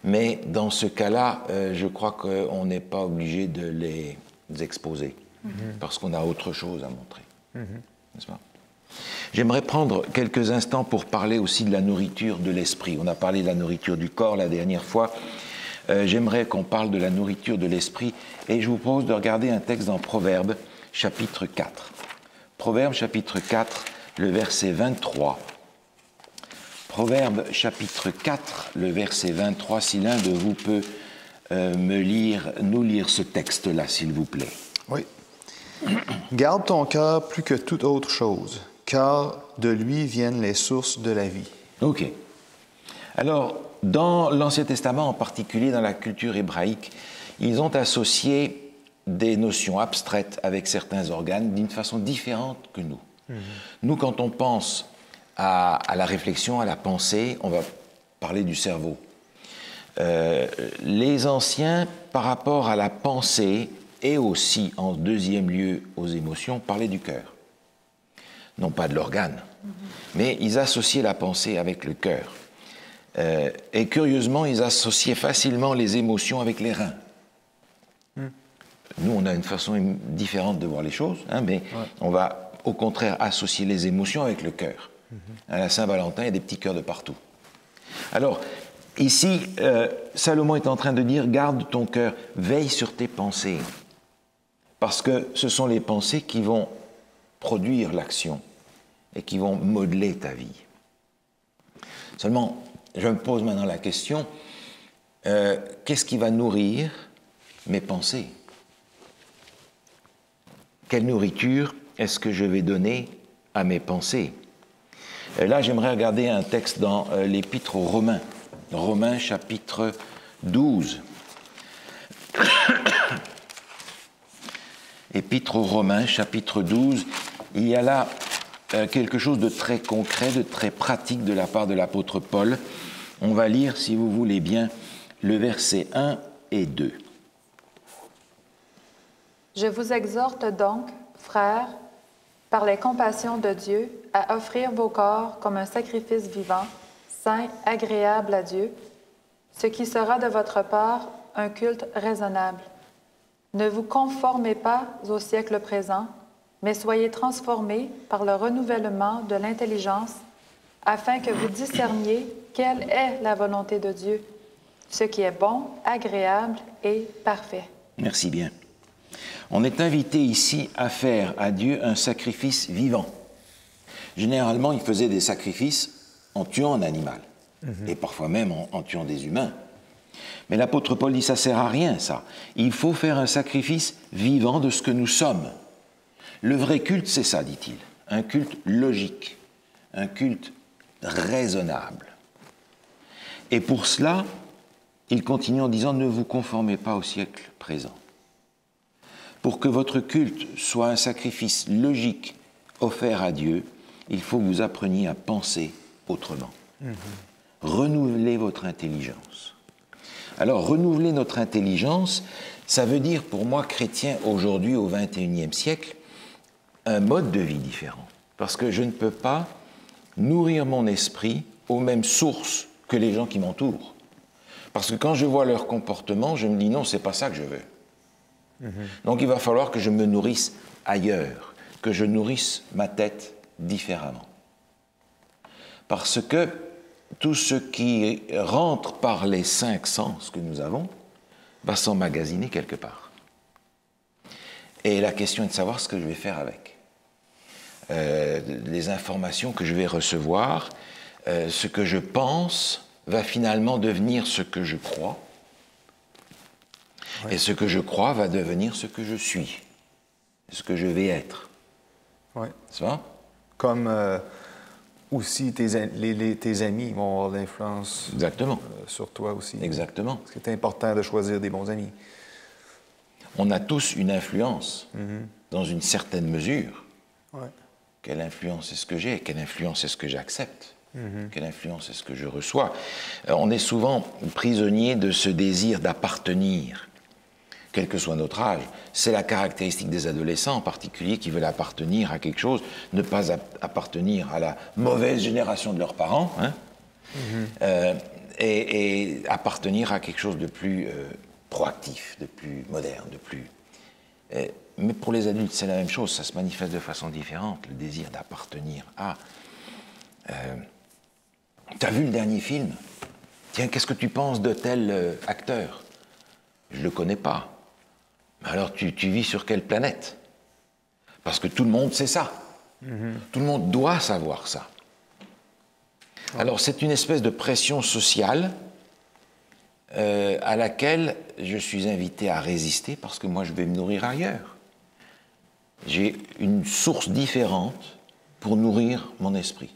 mais dans ce cas-là, je crois qu'on n'est pas obligé de les exposer, parce qu'on a autre chose à montrer. N'est-ce pas? J'aimerais prendre quelques instants pour parler aussi de la nourriture de l'esprit. On a parlé de la nourriture du corps la dernière fois. J'aimerais qu'on parle de la nourriture de l'esprit, et je vous propose de regarder un texte dans Proverbes, chapitre 4. Proverbes, chapitre 4, le verset 23. Proverbes, chapitre 4, le verset 23. Si l'un de vous peut nous lire ce texte-là, s'il vous plaît. Oui. Garde ton cœur plus que toute autre chose, car de lui viennent les sources de la vie. OK. Alors, dans l'Ancien Testament, en particulier dans la culture hébraïque, ils ont associé des notions abstraites avec certains organes d'une façon différente que nous. Nous, quand on pense à la réflexion, à la pensée, on va parler du cerveau. Les anciens, par rapport à la pensée, et aussi, en deuxième lieu, aux émotions, parlaient du cœur. Non pas de l'organe, mais ils associaient la pensée avec le cœur. Et curieusement, ils associaient facilement les émotions avec les reins. Nous, on a une façon différente de voir les choses, hein, mais on va au contraire associer les émotions avec le cœur. À la Saint-Valentin, il y a des petits cœurs de partout. Alors, ici, Salomon est en train de dire, garde ton cœur, veille sur tes pensées. Parce que ce sont les pensées qui vont produire l'action et qui vont modeler ta vie. Seulement, je me pose maintenant la question, qu'est-ce qui va nourrir mes pensées? Quelle nourriture est-ce que je vais donner à mes pensées? Là, j'aimerais regarder un texte dans l'Épître aux Romains. Romains, chapitre 12. Épître aux Romains, chapitre 12, il y a là quelque chose de très concret, de très pratique de la part de l'apôtre Paul. On va lire, si vous voulez bien, le verset 1 et 2. Je vous exhorte donc, frères, par les compassions de Dieu, à offrir vos corps comme un sacrifice vivant, saint, agréable à Dieu, ce qui sera de votre part un culte raisonnable. Ne vous conformez pas au siècle présent, mais soyez transformés par le renouvellement de l'intelligence, afin que vous discerniez quelle est la volonté de Dieu, ce qui est bon, agréable et parfait. Merci bien. On est invité ici à faire à Dieu un sacrifice vivant. Généralement, il faisait des sacrifices en tuant un animal, et parfois même en tuant des humains. Mais l'apôtre Paul dit, ça ne sert à rien, ça. Il faut faire un sacrifice vivant de ce que nous sommes. Le vrai culte, c'est ça, dit-il. Un culte logique, un culte raisonnable. Et pour cela, il continue en disant, ne vous conformez pas au siècle présent. Pour que votre culte soit un sacrifice logique offert à Dieu, il faut que vous appreniez à penser autrement. Renouvelez votre intelligence. Alors, renouveler notre intelligence, ça veut dire pour moi, chrétien, aujourd'hui, au XXIe siècle, un mode de vie différent. Parce que je ne peux pas nourrir mon esprit aux mêmes sources que les gens qui m'entourent. Parce que quand je vois leur comportement, je me dis non, c'est pas ça que je veux. Donc il va falloir que je me nourrisse ailleurs, que je nourrisse ma tête différemment. Parce que tout ce qui rentre par les 5 sens que nous avons va s'emmagasiner quelque part. Et la question est de savoir ce que je vais faire avec. Les informations que je vais recevoir, ce que je pense va finalement devenir ce que je crois. Et ce que je crois va devenir ce que je suis, ce que je vais être. Oui. C'est ça? Comme aussi tes amis vont avoir de l'influence sur toi aussi. Exactement. Parce que c'est important de choisir des bons amis. On a tous une influence, dans une certaine mesure. Ouais. Quelle influence est-ce que j'ai? Quelle influence est-ce que j'accepte? Quelle influence est-ce que je reçois? On est souvent prisonnier de ce désir d'appartenir, quel que soit notre âge. C'est la caractéristique des adolescents en particulier qui veulent appartenir à quelque chose, ne pas appartenir à la mauvaise génération de leurs parents. Hein? et appartenir à quelque chose de plus proactif, de plus moderne, de plus... mais pour les adultes, c'est la même chose, ça se manifeste de façon différente, le désir d'appartenir à... T'as vu le dernier film? Tiens, qu'est-ce que tu penses de tel acteur? Je ne le connais pas. Mais alors, tu vis sur quelle planète? Parce que tout le monde sait ça. Tout le monde doit savoir ça. Alors, c'est une espèce de pression sociale à laquelle je suis invité à résister parce que moi, je vais me nourrir ailleurs. J'ai une source différente pour nourrir mon esprit.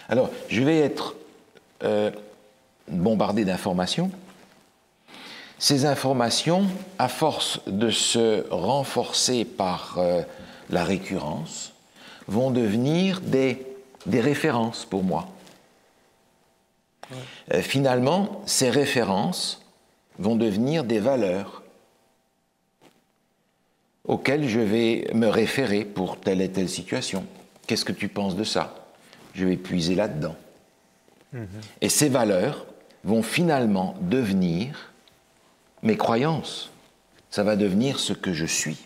Alors, je vais être bombardé d'informations. Ces informations, à force de se renforcer par la récurrence, vont devenir des références pour moi. Finalement, ces références vont devenir des valeurs auxquelles je vais me référer pour telle et telle situation. Qu'est-ce que tu penses de ça? Je vais puiser là-dedans. Et ces valeurs vont finalement devenir mes croyances. Ça va devenir ce que je suis.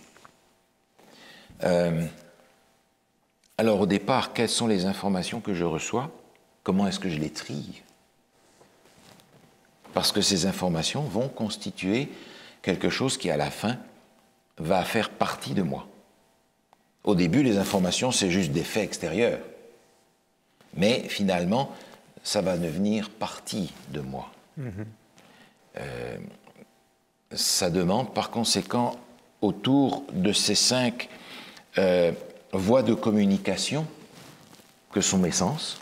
Alors au départ, quelles sont les informations que je reçois? Comment est-ce que je les trie? Parce que ces informations vont constituer quelque chose qui, à la fin, va faire partie de moi. Au début, les informations, c'est juste des faits extérieurs. Mais finalement, ça va devenir partie de moi. Ça demande, par conséquent, autour de ces 5 voies de communication que sont mes sens,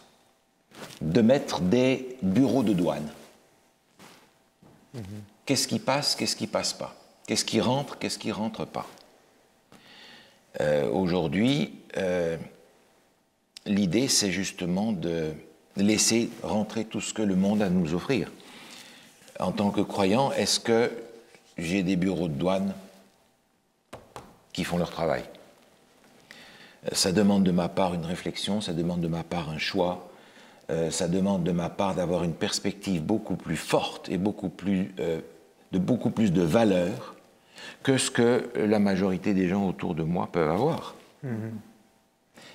de mettre des bureaux de douane. Qu'est-ce qui passe, qu'est-ce qui passe pas? Qu'est-ce qui rentre pas? Aujourd'hui, l'idée, c'est justement de laisser rentrer tout ce que le monde a à nous offrir. En tant que croyant, est-ce que j'ai des bureaux de douane qui font leur travail? Ça demande de ma part une réflexion, ça demande de ma part un choix, ça demande de ma part d'avoir une perspective beaucoup plus forte et beaucoup plus de valeur que ce que la majorité des gens autour de moi peuvent avoir.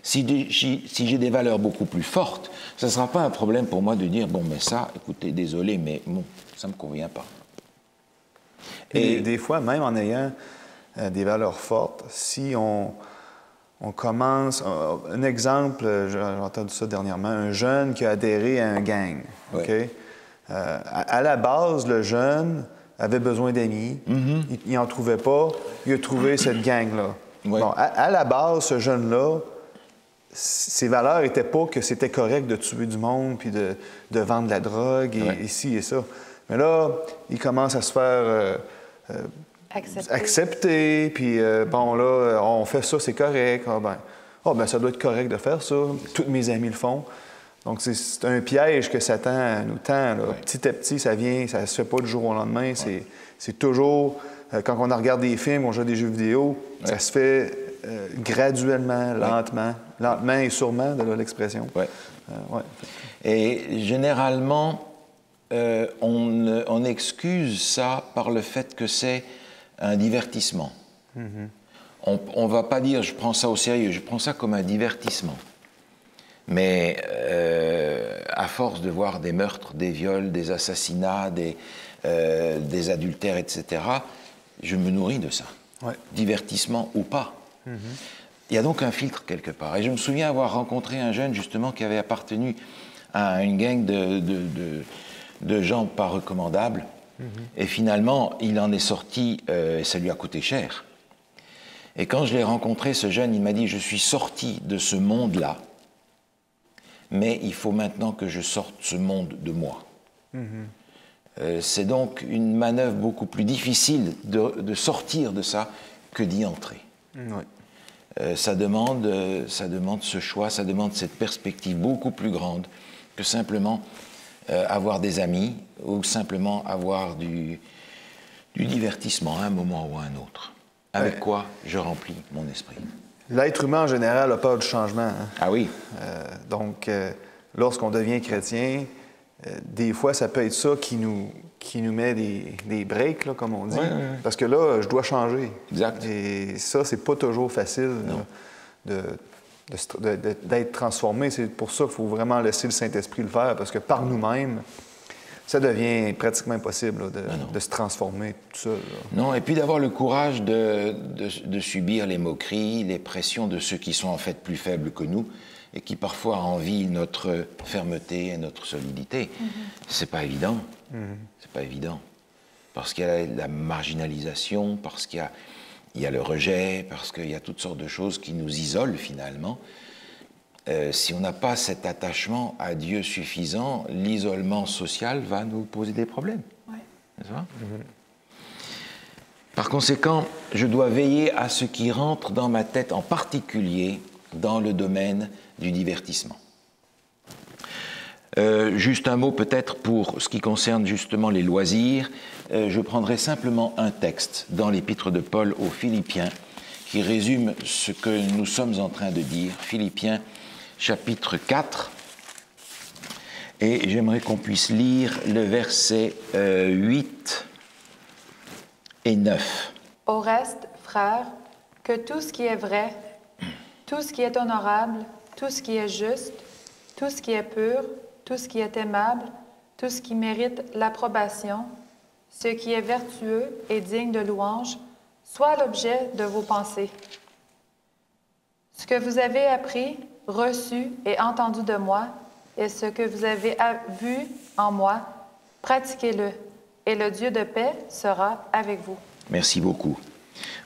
Si j'ai des valeurs beaucoup plus fortes, ça ne sera pas un problème pour moi de dire, bon, mais ça, écoutez, désolé, mais bon, ça ne me convient pas. Et des fois, même en ayant des valeurs fortes, si on commence... un exemple, j'ai entendu ça dernièrement, un jeune qui a adhéré à un gang. Ouais. OK? À la base, le jeune avait besoin d'amis, il n'en trouvait pas, il a trouvé cette gang-là. Ouais. Bon, à la base, ce jeune-là, ses valeurs n'étaient pas que c'était correct de tuer du monde puis de vendre de la drogue et ci et ça. Mais là, il commence à se faire accepter, puis bon, là, on fait ça, c'est correct. Ben, ça doit être correct de faire ça. Tous mes amis le font. Donc, c'est un piège que Satan nous tend. Là. Petit à petit, ça vient, ça ne se fait pas du jour au lendemain. C'est toujours, quand on regarde des films, on joue à des jeux vidéo, ça se fait graduellement, lentement et sûrement, de l'expression. Et généralement, on excuse ça par le fait que c'est un divertissement. On ne va pas dire « je prends ça au sérieux », je prends ça comme un divertissement. Mais à force de voir des meurtres, des viols, des assassinats, des adultères, etc., je me nourris de ça. Divertissement ou pas. Il y a donc un filtre quelque part. Et je me souviens avoir rencontré un jeune, justement, qui avait appartenu à une gang de gens pas recommandables. Et finalement, il en est sorti, et ça lui a coûté cher. Et quand je l'ai rencontré, ce jeune, il m'a dit « Je suis sorti de ce monde-là, mais il faut maintenant que je sorte ce monde de moi. C'est donc une manœuvre beaucoup plus difficile de sortir de ça que d'y entrer. Ça demande ce choix, ça demande cette perspective beaucoup plus grande que simplement avoir des amis ou simplement avoir du divertissement à un moment ou à un autre. Avec quoi je remplis mon esprit. L'être humain, en général, a peur du changement. Ah oui. Donc, lorsqu'on devient chrétien, des fois, ça peut être ça qui nous met des breaks, là, comme on dit. Ouais, ouais, ouais. Parce que là, je dois changer. Exact. Et ça, c'est pas toujours facile d'être transformé. C'est pour ça qu'il faut vraiment laisser le Saint-Esprit le faire, parce que par nous-mêmes, ça devient pratiquement impossible là, de se transformer tout seul. Là. Non, et puis d'avoir le courage de subir les moqueries, les pressions de ceux qui sont en fait plus faibles que nous et qui parfois envient notre fermeté et notre solidité. C'est pas évident. C'est pas évident. Parce qu'il y a la marginalisation, parce qu'il y a le rejet, parce qu'il y a toutes sortes de choses qui nous isolent finalement. Si on n'a pas cet attachement à Dieu suffisant, l'isolement social va nous poser des problèmes. Ouais. N'est-ce pas? Par conséquent, je dois veiller à ce qui rentre dans ma tête, en particulier dans le domaine du divertissement. Juste un mot peut-être pour ce qui concerne justement les loisirs. Je prendrai simplement un texte dans l'épître de Paul aux Philippiens qui résume ce que nous sommes en train de dire. Philippiens chapitre 4, et j'aimerais qu'on puisse lire le verset 8 et 9. Au reste, frères, que tout ce qui est vrai, tout ce qui est honorable, tout ce qui est juste, tout ce qui est pur, tout ce qui est aimable, tout ce qui mérite l'approbation, ce qui est vertueux et digne de louange, soit l'objet de vos pensées. Ce que vous avez appris, reçu et entendu de moi, et ce que vous avez vu en moi, pratiquez-le, et le Dieu de paix sera avec vous. Merci beaucoup.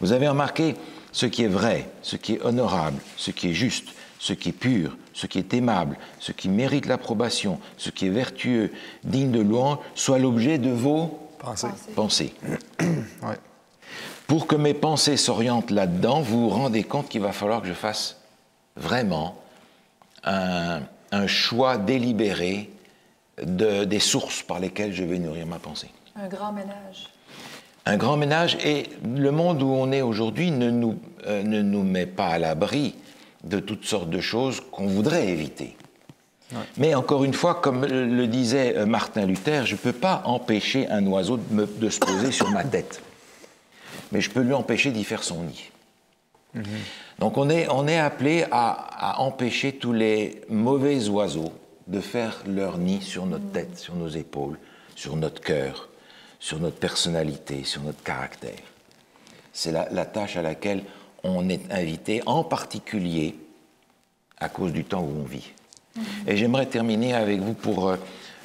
Vous avez remarqué ce qui est vrai, ce qui est honorable, ce qui est juste, ce qui est pur, ce qui est aimable, ce qui mérite l'approbation, ce qui est vertueux, digne de louange, soit l'objet de vos pensées. Ouais. Pour que mes pensées s'orientent là-dedans, vous vous rendez compte qu'il va falloir que je fasse vraiment un choix délibéré des sources par lesquelles je vais nourrir ma pensée. Un grand ménage. Un grand ménage, et le monde où on est aujourd'hui ne nous met pas à l'abri de toutes sortes de choses qu'on voudrait éviter. Ouais. Mais encore une fois, comme le disait Martin Luther, je ne peux pas empêcher un oiseau de se poser sur ma tête. Mais je peux lui empêcher d'y faire son nid. Donc on est appelé à empêcher tous les mauvais oiseaux de faire leur nid sur notre tête, sur nos épaules, sur notre cœur, sur notre personnalité, sur notre caractère. C'est la tâche à laquelle on est invité, en particulier à cause du temps où on vit. Et j'aimerais terminer avec vous pour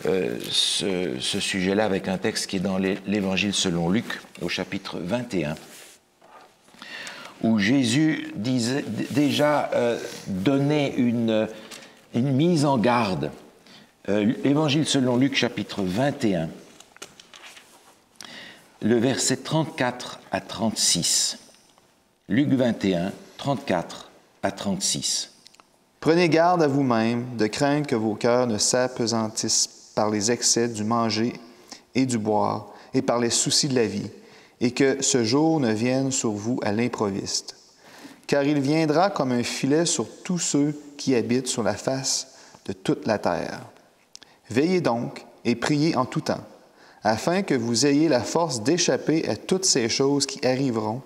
ce sujet-là avec un texte qui est dans l'Évangile selon Luc, au chapitre 21, où Jésus disait, déjà donnait une mise en garde. L'Évangile selon Luc, chapitre 21, le verset 34 à 36. Luc 21, 34 à 36. Prenez garde à vous-même de craindre que vos cœurs ne s'apesantissent par les excès du manger et du boire et par les soucis de la vie, et que ce jour ne vienne sur vous à l'improviste. Car il viendra comme un filet sur tous ceux qui habitent sur la face de toute la terre. Veillez donc et priez en tout temps, afin que vous ayez la force d'échapper à toutes ces choses qui arriveront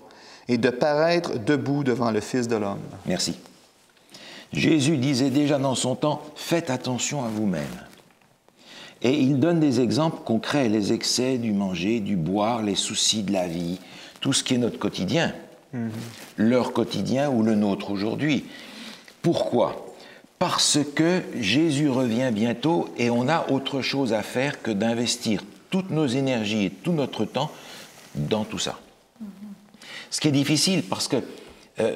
et de paraître debout devant le Fils de l'homme. Merci. Jésus disait déjà dans son temps, faites attention à vous-même. Et il donne des exemples concrets, les excès du manger, du boire, les soucis de la vie, tout ce qui est notre quotidien, leur quotidien ou le nôtre aujourd'hui. Pourquoi ? Parce que Jésus revient bientôt et on a autre chose à faire que d'investir toutes nos énergies et tout notre temps dans tout ça. Ce qui est difficile parce que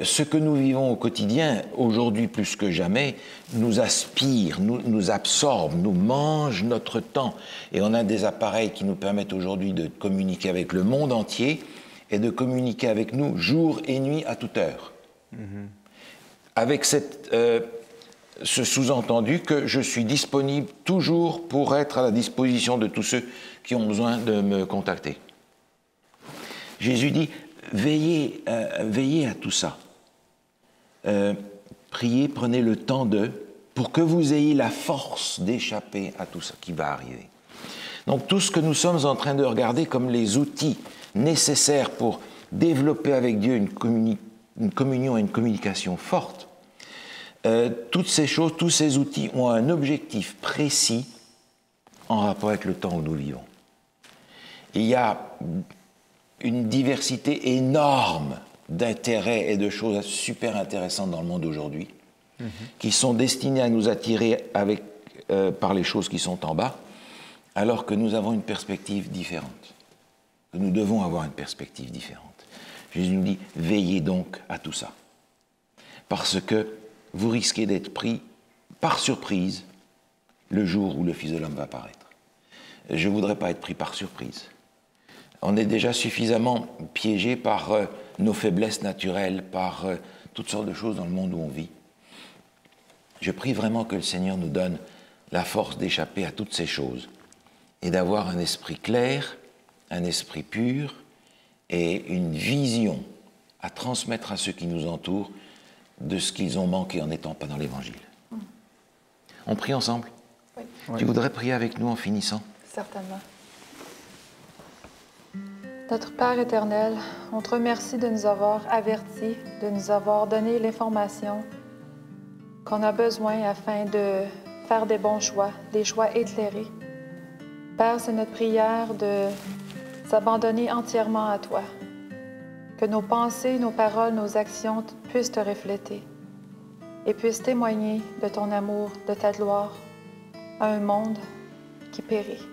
ce que nous vivons au quotidien, aujourd'hui plus que jamais, nous aspire, nous absorbe, nous mange notre temps. Et on a des appareils qui nous permettent aujourd'hui de communiquer avec le monde entier et de communiquer avec nous jour et nuit à toute heure. Avec ce sous-entendu que je suis disponible toujours pour être à la disposition de tous ceux qui ont besoin de me contacter. Jésus dit, veillez à tout ça. Priez, prenez le temps pour que vous ayez la force d'échapper à tout ça qui va arriver. Donc tout ce que nous sommes en train de regarder comme les outils nécessaires pour développer avec Dieu une communion et une communication forte, toutes ces choses, tous ces outils ont un objectif précis en rapport avec le temps où nous vivons. Il y a une diversité énorme d'intérêts et de choses super intéressantes dans le monde aujourd'hui, qui sont destinées à nous attirer par les choses qui sont en bas, alors que nous avons une perspective différente. Que nous devons avoir une perspective différente. Jésus nous dit, veillez donc à tout ça. Parce que vous risquez d'être pris par surprise le jour où le Fils de l'homme va apparaître. Je ne voudrais pas être pris par surprise. On est déjà suffisamment piégé par nos faiblesses naturelles, par toutes sortes de choses dans le monde où on vit. Je prie vraiment que le Seigneur nous donne la force d'échapper à toutes ces choses et d'avoir un esprit clair, un esprit pur et une vision à transmettre à ceux qui nous entourent de ce qu'ils ont manqué en n'étant pas dans l'Évangile. On prie ensemble? Oui. Tu voudrais prier avec nous en finissant? Certainement. Notre Père éternel, on te remercie de nous avoir avertis, de nous avoir donné l'information qu'on a besoin afin de faire des bons choix, des choix éclairés. Père, c'est notre prière de s'abandonner entièrement à toi, que nos pensées, nos paroles, nos actions puissent te refléter et puissent témoigner de ton amour, de ta gloire à un monde qui périt.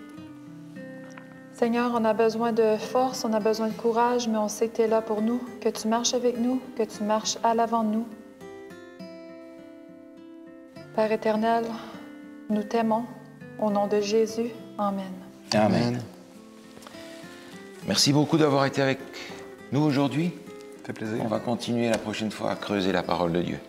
Seigneur, on a besoin de force, on a besoin de courage, mais on sait que tu es là pour nous, que tu marches avec nous, que tu marches à l'avant de nous. Père éternel, nous t'aimons. Au nom de Jésus, Amen. Amen. Merci beaucoup d'avoir été avec nous aujourd'hui. Ça fait plaisir. On va continuer la prochaine fois à creuser la parole de Dieu.